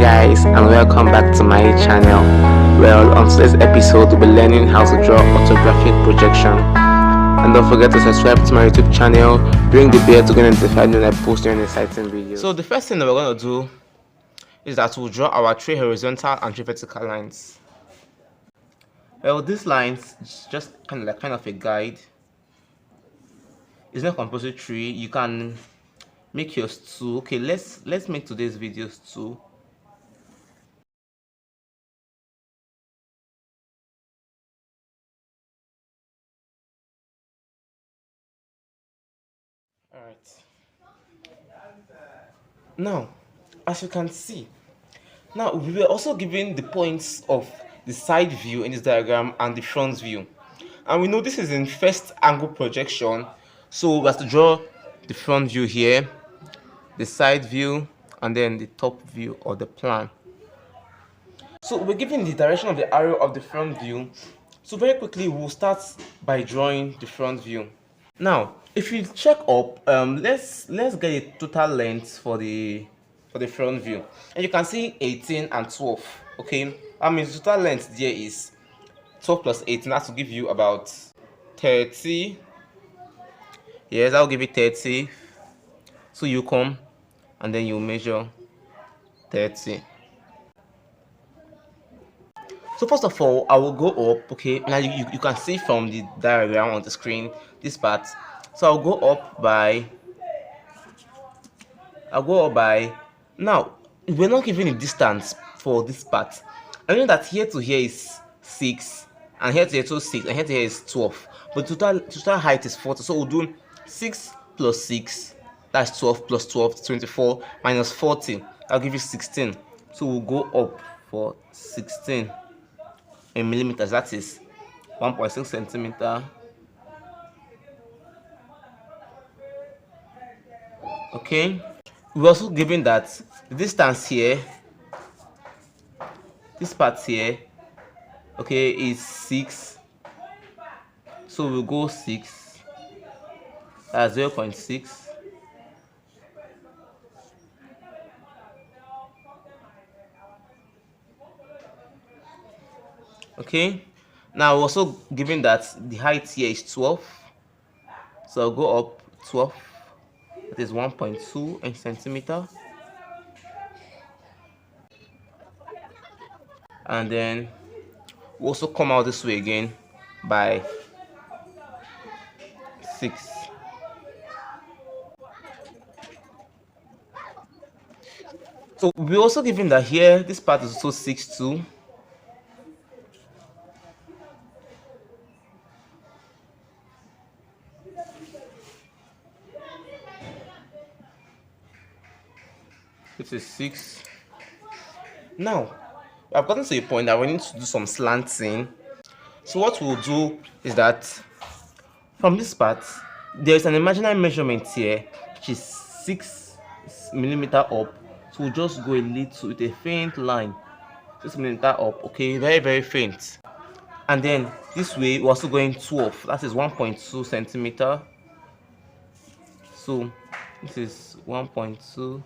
guys, and welcome back to my channel. Well, on today's episode we'll be learning how to draw orthographic projection. And don't forget to subscribe to my YouTube channel, ring the bell to get notified when I post new and exciting videos. So the first thing that we're going to do is that we'll draw our three horizontal and three vertical lines. Well, these lines is just kind of a guide. It's not compulsory. You can make yours two. Okay, let's make today's videos two. All right. Now, as you can see, now we were also given the points of the side view in this diagram and the front view, and we know this is in first angle projection, so we have to draw the front view here, the side view, and then the top view or the plan. So we're given the direction of the arrow of the front view, so very quickly we'll start by drawing the front view. Now if you check up, let's get a total length for the front view, and you can see 18 and 12. Okay, I mean the total length there is 12 plus 18. That will give you about 30. Yes, I'll give you 30. So you come and then you measure 30. So first of all, I will go up. Okay, now you can see from the diagram on the screen this part. So I'll go up by now we're not given a distance for this part. I know that here to here is 6, and here to here is 6, and here to here is 12, but total height is 40. So we'll do 6 plus 6, that's 12, plus 12, 24, minus 40, I'll give you 16. So we'll go up for 16 in millimeters, that is 1.6 centimeter. Okay, we're also given that the distance here, this part here, okay, is 6, so we'll go 6, that's 0.6. Okay, now we're also given that the height here is 12, so I'll go up 12, that is 1.2 in centimeter, and then we'll also come out this way again by 6. So we're also given that here this part is also 6 too. This is 6. Now I've gotten to a point that we need to do some slanting. So what we'll do is that from this part there is an imaginary measurement here which is 6 millimeter up, so we'll just go a little with a faint line, 6 millimeter up. Okay, very faint. And then this way we're also going 12, that is 1.2 centimeter. So this is 1.2.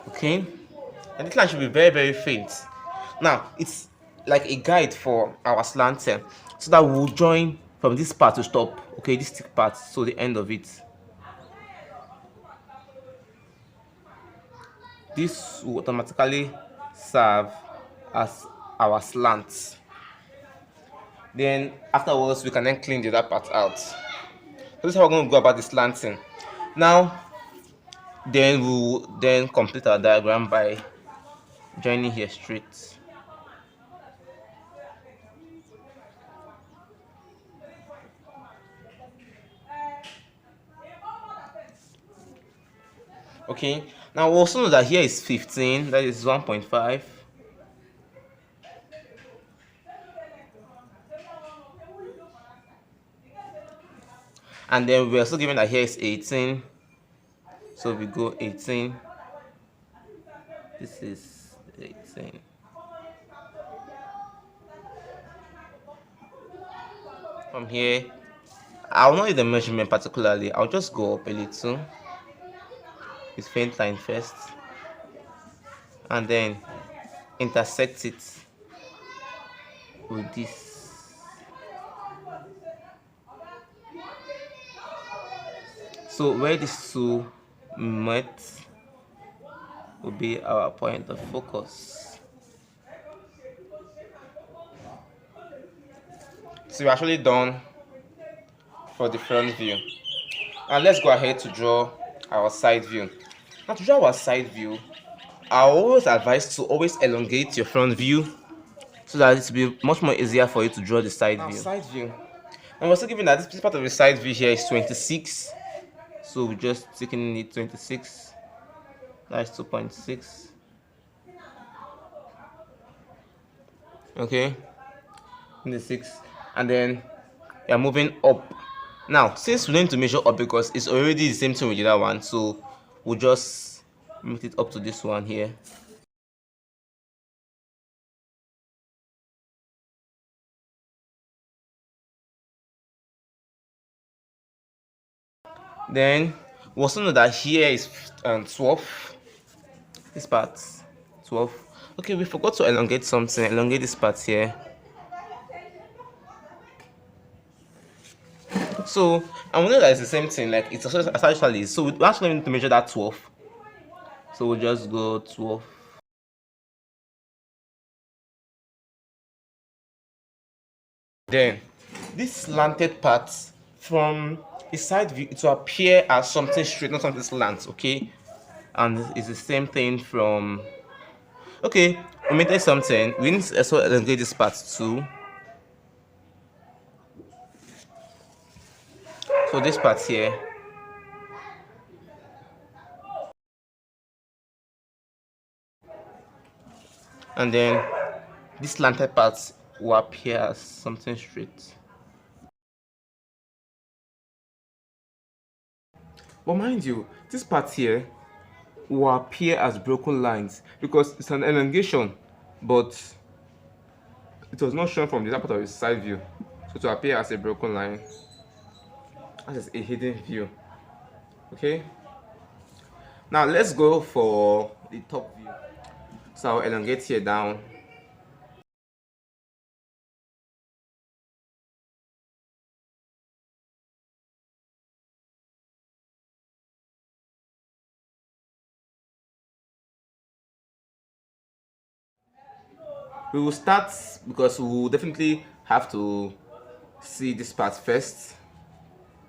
Okay, and this line should be very faint. Now it's like a guide for our slanting, so that we'll join from this part to stop. Okay, this thick part, so the end of it. This will automatically serve as our slant. Then afterwards we can then clean the other part out. So this is how we're going to go about the slanting. Now then we'll then complete our diagram by joining here straight. Okay, now we also know that here is 15, that is 1.5. And then we're also given that here is 18, so we go 18. This is 18. From here, I'll not use the measurement particularly, I'll just go up a little. this faint line first, and then intersect it with this. So where these two met will be our point of focus. So we're actually done for the front view. And let's go ahead to draw our side view. Now to draw our side view, I always advise to always elongate your front view so that it will be much more easier for you to draw the side view. Side view. And we're also given that this part of the side view here is 26. So we're just taking it 26. That's 2.6. Okay. 26. And then you're moving up. Now, since we need to measure up because it's already the same thing with the other one, so we'll just move it up to this one here. Then we also know that here is 12. This part 12. Okay, we forgot to elongate something. Elongate this part here. So, and we know that it's the same thing, like it's actually, so we actually need to measure that 12. So we'll just go 12. Then, this slanted part from the side view, it will appear as something straight, not something slant, okay? And it's the same thing from, okay, we made something, we need to also elongate this part too. So this part here, and then this slanted part will appear as something straight. But mind you, this part here will appear as broken lines because it's an elongation, but it was not shown from the part of the side view, so to appear as a broken line, as a hidden view. Okay, now let's go for the top view. So I'll elongate here down. We will start because we will definitely have to see this part first.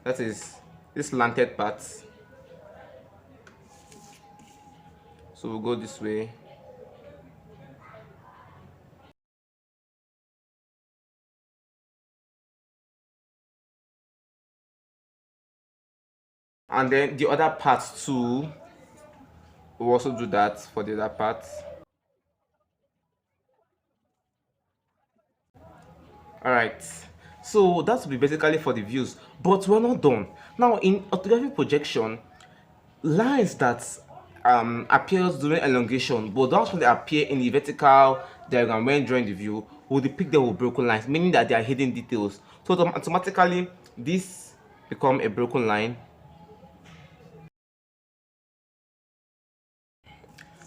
That is this slanted part. So we'll go this way. And then the other part too, we'll also do that for the other part. Alright, so that will be basically for the views, but we're not done. Now in orthographic projection, lines that appears during elongation but don't actually appear in the vertical diagram when drawing the view will depict them with broken lines, meaning that they are hidden details. So automatically this become a broken line.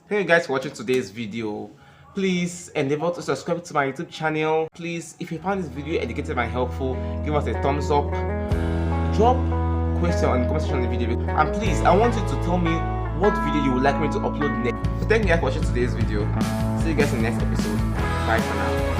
Thank you guys for watching today's video. Please endeavor to subscribe to my YouTube channel. Please, if you found this video educative and helpful, give us a thumbs up. Drop question on the comment section of the video, and please, I want you to tell me what video you would like me to upload next. So thank you guys for watching today's video. See you guys in the next episode. Bye for now.